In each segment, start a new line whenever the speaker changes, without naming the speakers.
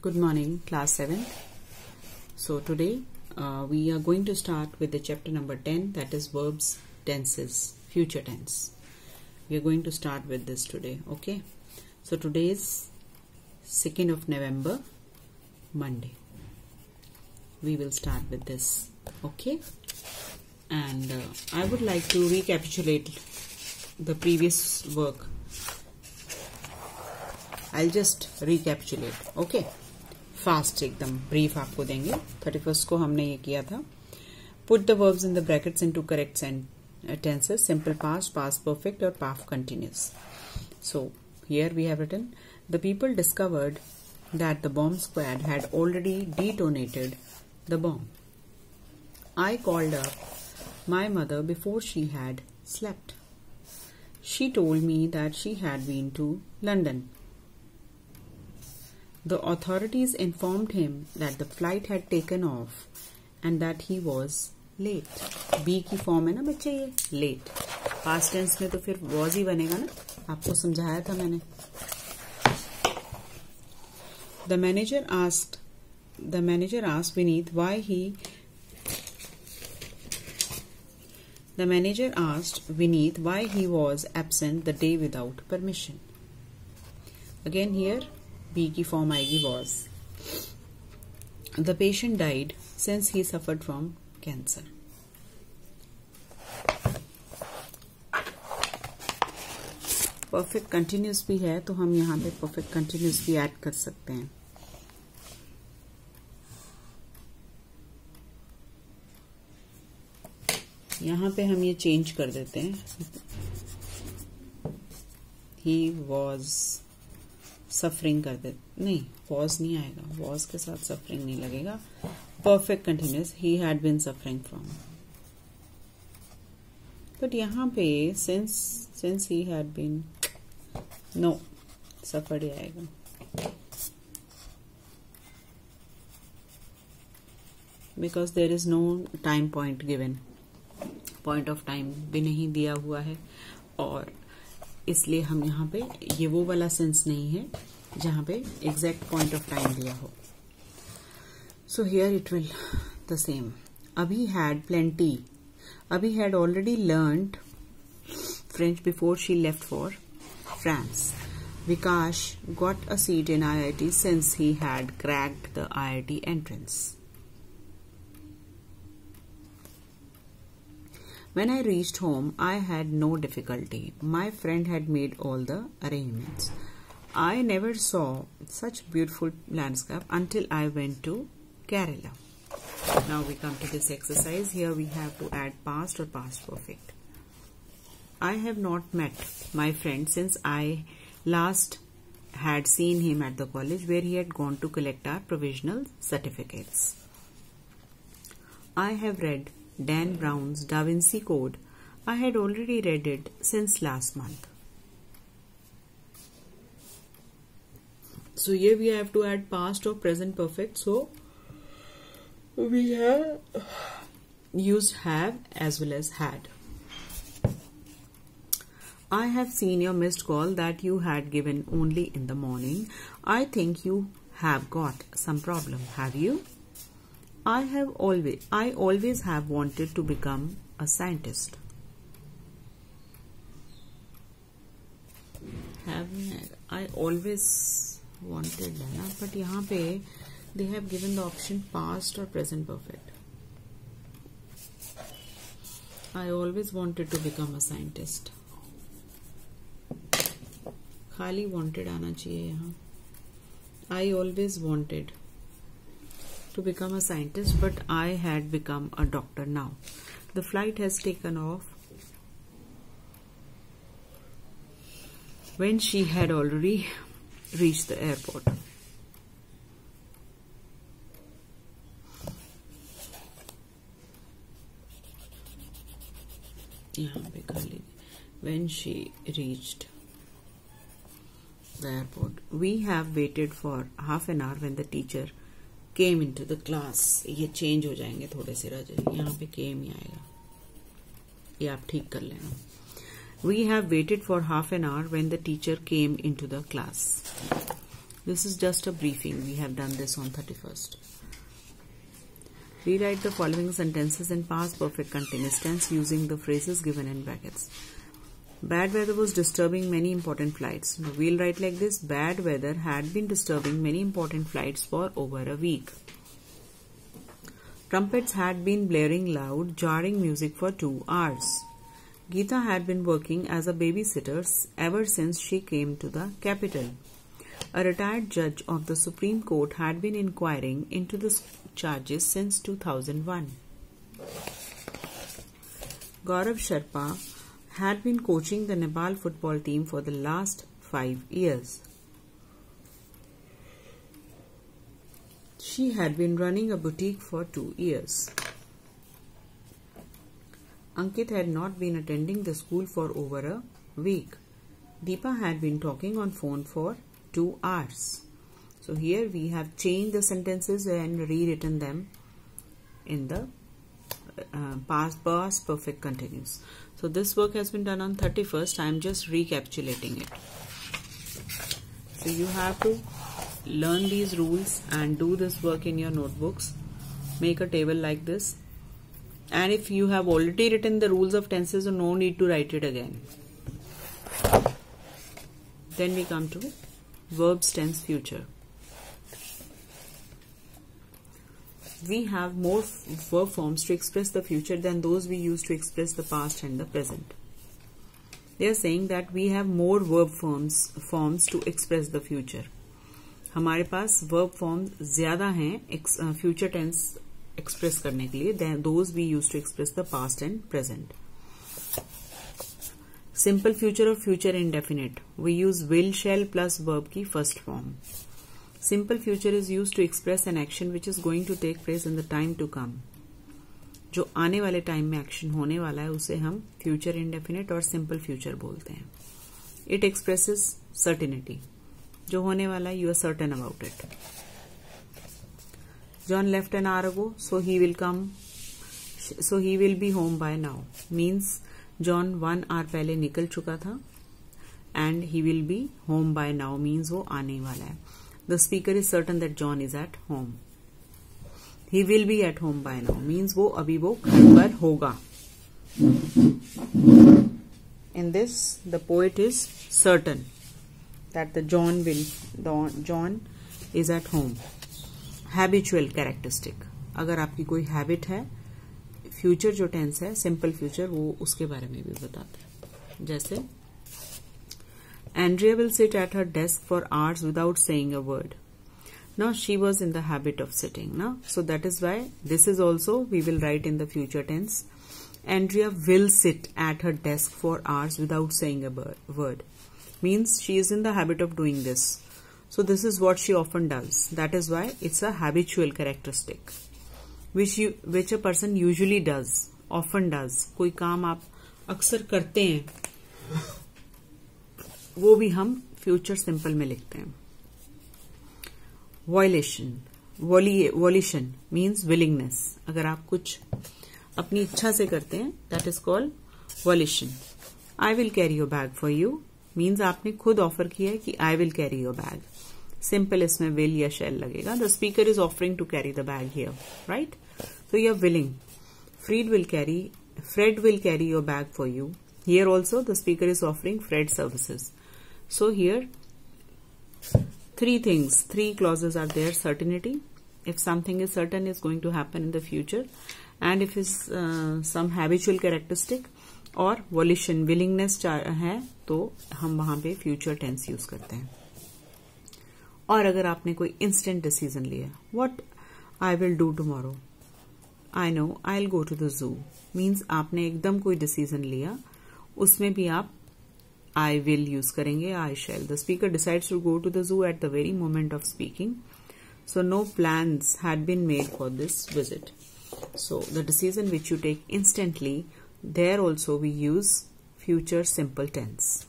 Good morning, class 7. So today we are going to start with the chapter number 10, that is verbs, tenses, future tense. We are going to start with this today, okay? So today is 2nd of November, Monday. We will start with this, okay? And I would like to recapitulate the previous work. I'll just recapitulate, okay? Fast एकदम brief आपको देंगे. 31st को हमने ये किया था. Put the verbs in the brackets into correct tenses, simple past, past perfect और past continuous. So here we have written the people discovered that the bomb squad had already detonated the bomb. I called up my mother before she had slept. She told me that she had been to London. The authorities informed him that the flight had taken off and that he was late. B की form है ना बच्चे, ये late. Past tense में तो फिर was ही बनेगा ना, आपको समझाया था मैंने. The manager asked Vineet why he was absent the day without permission. Again here B की फॉर्म आएगी was. The patient died since he suffered from cancer. Perfect continuous भी है तो हम यहाँ पे परफेक्ट कंटिन्यूस भी ऐड कर सकते हैं. यहाँ पे हम ये चेंज कर देते हैं. He was सफरिंग कर दे, नहीं वॉज नहीं आएगा, वॉज के साथ सफरिंग नहीं लगेगा. Perfect continuous, he had been suffering from. But यहाँ पे since he had been, no suffer ही आएगा. Because there is no time point given, point of time भी नहीं दिया हुआ है और इसलिए हम यहाँ पे ये वो वाला सेंस नहीं है जहां पे एग्जैक्ट पॉइंट ऑफ टाइम दिया हो. So here it will the same. अभी हैड प्लेंटी. अभी had already learned French before she left for France. Vikas got a seat in IIT since he had cracked the IIT entrance. When I reached home, I had no difficulty. My friend had made all the arrangements. I never saw such beautiful landscape until I went to Kerala. Now we come to this exercise. Here we have to add past or past perfect. I have not met my friend since I last had seen him at the college where he had gone to collect our provisional certificates. I have read Dan Brown's Da Vinci Code. I had already read it since last month. So here we have to add past or present perfect. So we have used have as well as had. I have seen your missed call that you had given only in the morning. I think you have got some problem, have you? I always have wanted to become a scientist. I always wanted है ना, but यहाँ पे they have given the option past or present perfect. I always wanted to become a scientist. खाली wanted आना चाहिए यहाँ. I always wanted to become a scientist, but I had become a doctor now. The flight has taken off when she had already reached the airport. यहाँ पे खाली when she reached the airport. We have waited for half an hour when the teacher came into the class. ये change हो जाएंगे थोड़े से राजा, यहाँ पे came ही आएगा, ये आप ठीक कर लेना. We have waited for half an hour when the teacher came into the class. This is just a briefing. We have done this on 31st. Rewrite the following sentences in past perfect continuous tense using the phrases given in brackets. Bad weather was disturbing many important flights. Now we'll write like this. Bad weather had been disturbing many important flights for over a week. Trumpets had been blaring loud, jarring music for 2 hours. Geeta had been working as a babysitter ever since she came to the capital. A retired judge of the Supreme Court had been inquiring into the charges since 2001. Gaurav Sharma had been coaching the Nepal football team for the last 5 years. She had been running a boutique for 2 years. Ankit had not been attending the school for over a week. Deepa had been talking on phone for 2 hours. So here we have changed the sentences and rewritten them in the past perfect continuous. So this work has been done on 31st. I am just recapitulating it. So you have to learn these rules and do this work in your notebooks. Make a table like this. And if you have already written the rules of tenses, no need to write it again. Then we come to verbs tense future. We have more verb forms to express the future than those we use to express the past and the present. They are saying that we have more verb forms to express the future. हमारे पास verb forms ज़्यादा हैं future tense express करने के लिए than those we use to express the past and present. Simple future or future indefinite. We use will, shall plus verb की first form. Simple future is used to express an action which is going to take place in the time to come. जो आने वाले time में action होने वाला है उसे हम फ्यूचर इंडेफिनिट और सिंपल फ्यूचर बोलते हैं. It expresses certainty. जो होने वाला है you are certain about it. John left an hour ago, so he will be home by now. Means John 1 hour पहले निकल चुका था and he will be home by now means वो आने वाला है. The speaker is certain that John is at home. He will be at home by now means वो अभी वो घर पर होगा. In this, the poet is certain that the John is at home. Habitual characteristic. अगर आपकी कोई habit है, फ्यूचर जो टेंस है सिंपल फ्यूचर वो उसके बारे में भी बताते हैं. जैसे Andrea will sit at her desk for hours without saying a word. Now she was in the habit of sitting. Now, so that is why this is also we will write in the future tense. Andrea will sit at her desk for hours without saying a word. Means she is in the habit of doing this. So this is what she often does. That is why it's a habitual characteristic, which a person usually does, often does. कोई काम आप अक्सर करते हैं वो भी हम future simple में लिखते हैं. Volition means willingness. अगर आप कुछ अपनी इच्छा से करते हैं that is called volition. I will carry your bag for you means आपने खुद ऑफर किया है कि I will carry your bag. Simple इसमें विल या शेल लगेगा. The speaker is offering to carry the bag here, right. So you are willing. Fred will carry your bag for you. Here also the speaker is offering Fred services. So here three clauses are there. Certainty. If something is certain, is going to happen in the future, and if is some habitual characteristic और volition, willingness है तो हम वहां पे future tense use करते हैं. और अगर आपने कोई instant decision लिया, what I will do tomorrow. I know I'll go to the zoo. Means आपने एकदम कोई decision लिया, उसमें भी आप I will use करेंगे, I shall. The speaker decides to go to the zoo at the very moment of speaking. So no plans had been made for this visit. So the decision which you take instantly, there also we use future simple tense.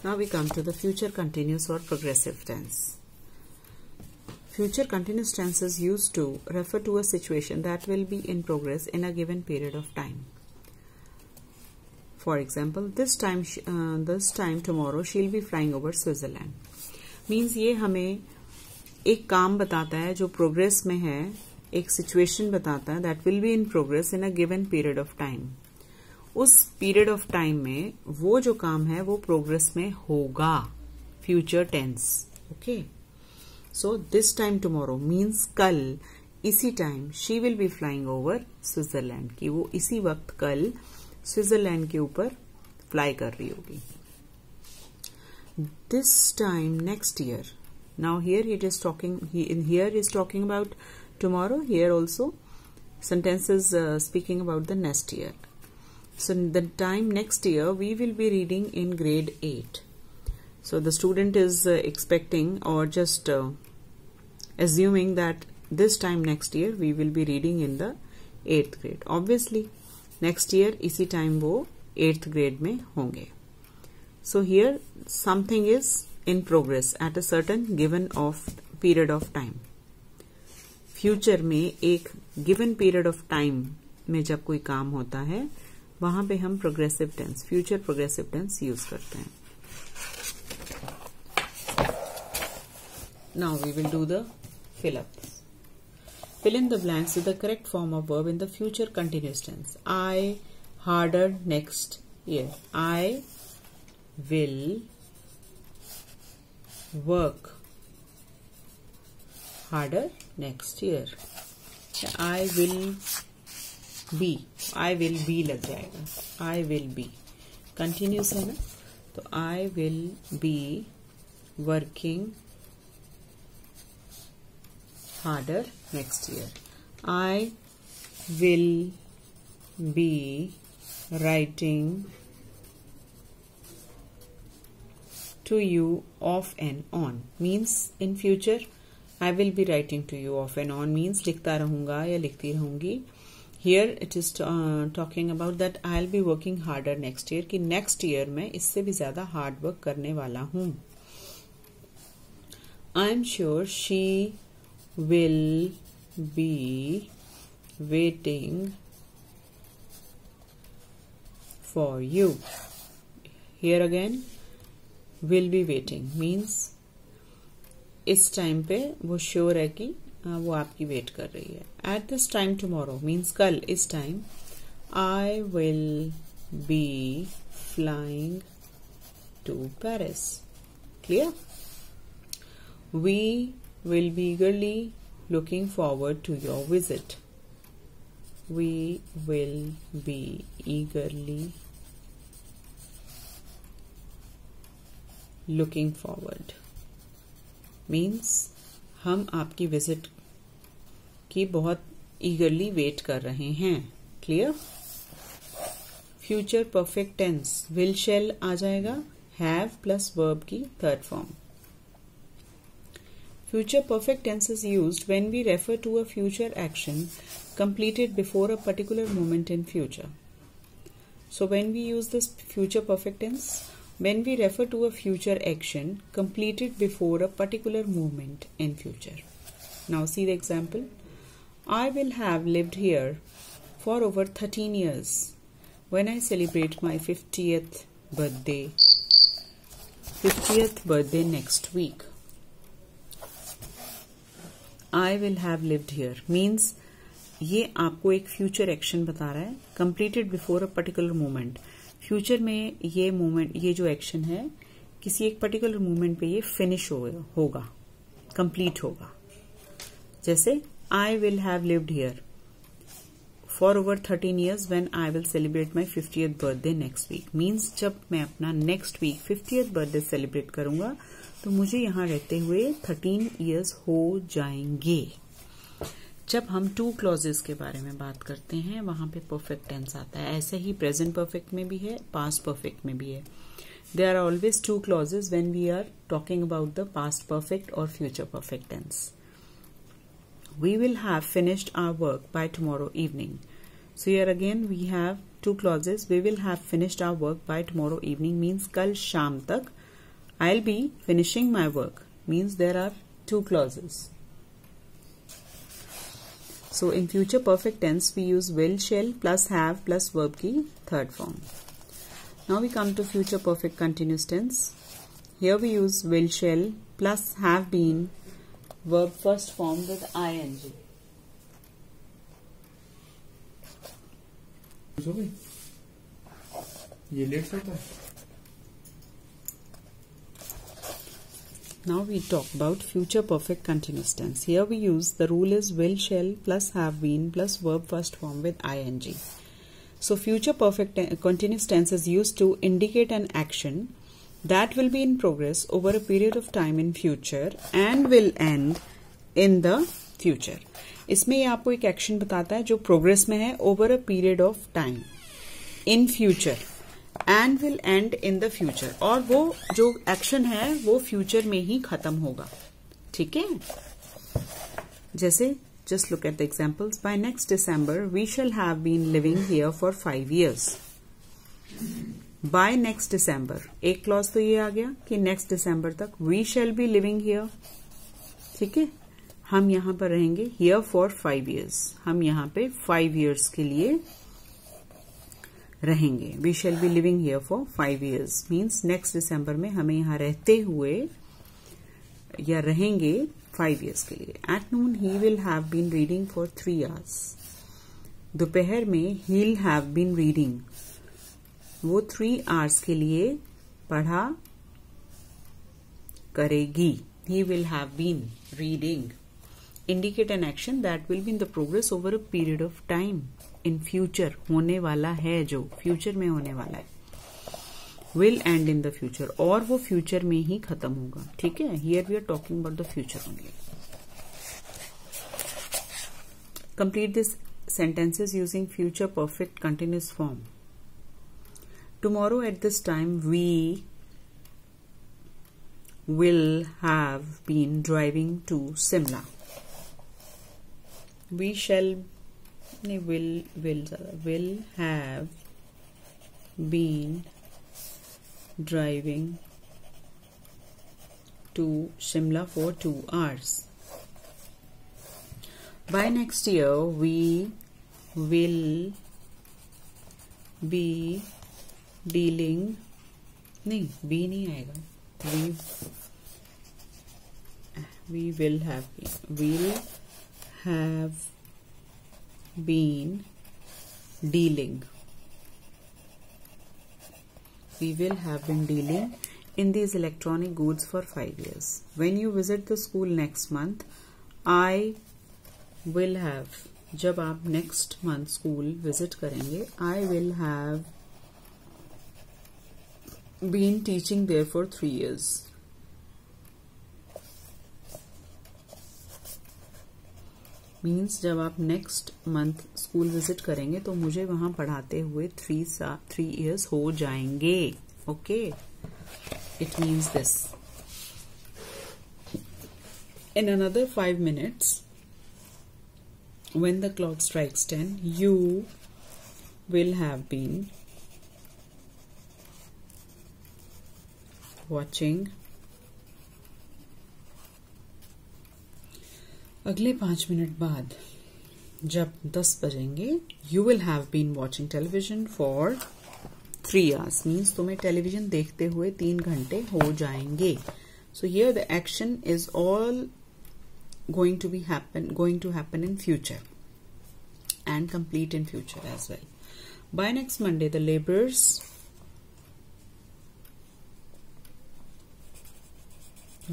Now we come to the future continuous or progressive tense. Future continuous tense is used to refer to a situation that will be in progress in a given period of time. For example, this time tomorrow she'll be flying over Switzerland. Means ये हमें एक काम बताता है जो progress में है, एक सिचुएशन बताता है that will be in progress in a given period of time. उस पीरियड ऑफ टाइम में वो जो काम है वो प्रोग्रेस में होगा. Future tense. Okay. So this time tomorrow means कल इसी time she will be flying over Switzerland, की वो इसी वक्त कल स्विट्जरलैंड के ऊपर फ्लाई कर रही होगी. This time next year. Now here it is talking, here is talking about tomorrow. Here also sentence is speaking about the next year. So the time next year we will be reading in grade 8. So the student is expecting or just assuming that this time next year we will be reading in the 8th grade. Obviously next year इसी time वो 8th grade में होंगे. So here something is in progress at a certain given of period of time. Future में एक given period of time में जब कोई काम होता है वहां पे हम progressive tense, future progressive tense use करते हैं. Now we will do the fill up. Fill in the blanks with the correct form of verb in the future continuous tense. I harder next year. I will work harder next year. I will be लग जाएगा. I will be continuous है ना, तो I will be working harder next year. I will be writing to you off and on. Means in future I will be writing to you off and on means लिखता रहूंगा या लिखती रहूंगी. Here it is talking about that I'll be working harder next year, कि next year मैं इससे भी ज्यादा हार्ड वर्क करने वाला हूं. I'm sure she will be waiting for you. Here again will be waiting means इस टाइम पे वो श्योर है कि वो आपकी वेट कर रही है. At this time tomorrow means कल इस time I will be flying to Paris. Clear. We will be eagerly looking forward to your visit. We will be eagerly looking forward means हम आपकी विजिट की बहुत ईगरली wait कर रहे हैं. Clear. Future perfect tense will shall आ जाएगा have plus verb की third form. Future perfect tense is used when we refer to a future action completed before a particular moment in future. So when we use this future perfect tense, when we refer to a future action completed before a particular moment in future. Now see the example. I will have lived here for over 13 years when I celebrate my 50th birthday next week. I will have lived here means ये आपको एक future action बता रहा है completed before a particular moment. Future में ये moment, ये जो एक्शन है किसी एक पर्टिकुलर मोमेंट पे ये फिनिश होगा, कंप्लीट होगा. जैसे I will have lived here for over 13 years when I will celebrate my 50th birthday next week. Means जब मैं अपना next week 50th birthday celebrate करूंगा तो मुझे यहाँ रहते हुए 13 years हो जाएंगे. जब हम टू क्लॉजेस के बारे में बात करते हैं वहां पे परफेक्ट टेंस आता है. ऐसे ही प्रेजेंट परफेक्ट में भी है, पास्ट परफेक्ट में भी है. There are always two clauses when we are talking about the past perfect और future perfect tense. We will have finished our work by tomorrow evening. So here again we have two clauses. We will have finished our work by tomorrow evening means कल शाम तक. I will be finishing my work means there are two clauses. So in future perfect tense we use will, shall plus have plus verb की third form. Now we come to future perfect continuous tense. Here we use will, shall plus have been verb first form with ing.
ये late होता है.
Now we talk about future perfect continuous tense. Here we use the rule is will, shall plus have been plus verb first form with ing. So future perfect continuous tense is used to indicate an action that will be in progress over a period of time in future and will end in the future. इसमें ये आपको एक action बताता है जो progress में है over a period of time in future and will and in the future, और वो जो एक्शन है वो फ्यूचर में ही खत्म होगा. ठीक है, जैसे just look at the examples. By next December we shall have been living here for 5 years. By next December एक क्लॉज तो ये आ गया कि नेक्स्ट डिसम्बर तक we shall be living here. ठीक है, हम यहां पर रहेंगे हियर फॉर 5 years. हम यहां पे 5 years के लिए रहेंगे. We shall be living here for 5 years means next December में हमें यहां रहते हुए या रहेंगे 5 years के लिए. At noon he will have been reading for 3 hours. दोपहर में हील हैव बीन रीडिंग, वो 3 hours के लिए पढ़ा करेगी. He will have been reading. Indicate an action that will be in the progress over a period of time in future. होने वाला है, जो फ्यूचर में होने वाला है. Will end in the future, और वो फ्यूचर में ही खत्म होगा. ठीक है, here we are talking about the future only. Complete this sentences using future perfect continuous form. Tomorrow at this time we will have been driving to Simla. We shall will have been driving to Shimla for 2 hours. By next year we will be dealing, नहीं be नहीं आएगा, we will have been dealing. We will have been dealing in these electronic goods for 5 years. When you visit the school next month, I will have, जब आप next month school visit करेंगे, I will have been teaching there for 3 years. Means जब आप next month school visit करेंगे तो मुझे वहां पढ़ाते हुए 3 years हो जाएंगे. Okay, it means this. In another 5 minutes, when the clock strikes 10, you will have been watching. अगले 5 मिनट बाद जब 10 बजेंगे, you will have been watching television for 3 hours. Means तुम्हें टेलीविजन देखते हुए 3 घंटे हो जाएंगे. So here the action is all going to happen in future and complete in future as well. By next Monday, the laborers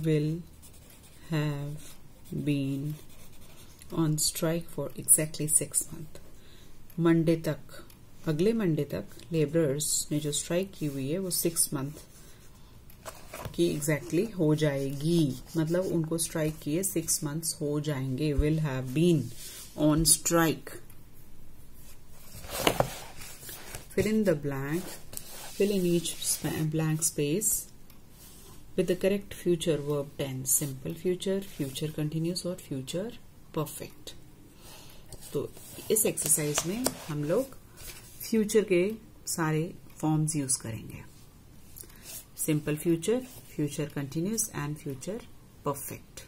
will have been on strike for exactly 6 months. Monday तक, अगले Monday तक labourers ने जो strike की हुई है वो 6 month की एग्जैक्टली हो जाएगी. मतलब उनको स्ट्राइक किए 6 मंथ्स हो जाएंगे. Will have been on strike. Fill in the blank. Fill in each blank space with the correct future verb tense. Simple future, future continuous और future perfect. तो इस एक्सरसाइज में हम लोग फ्यूचर के सारे फॉर्म्स यूज करेंगे. Simple future, future continuous and future perfect.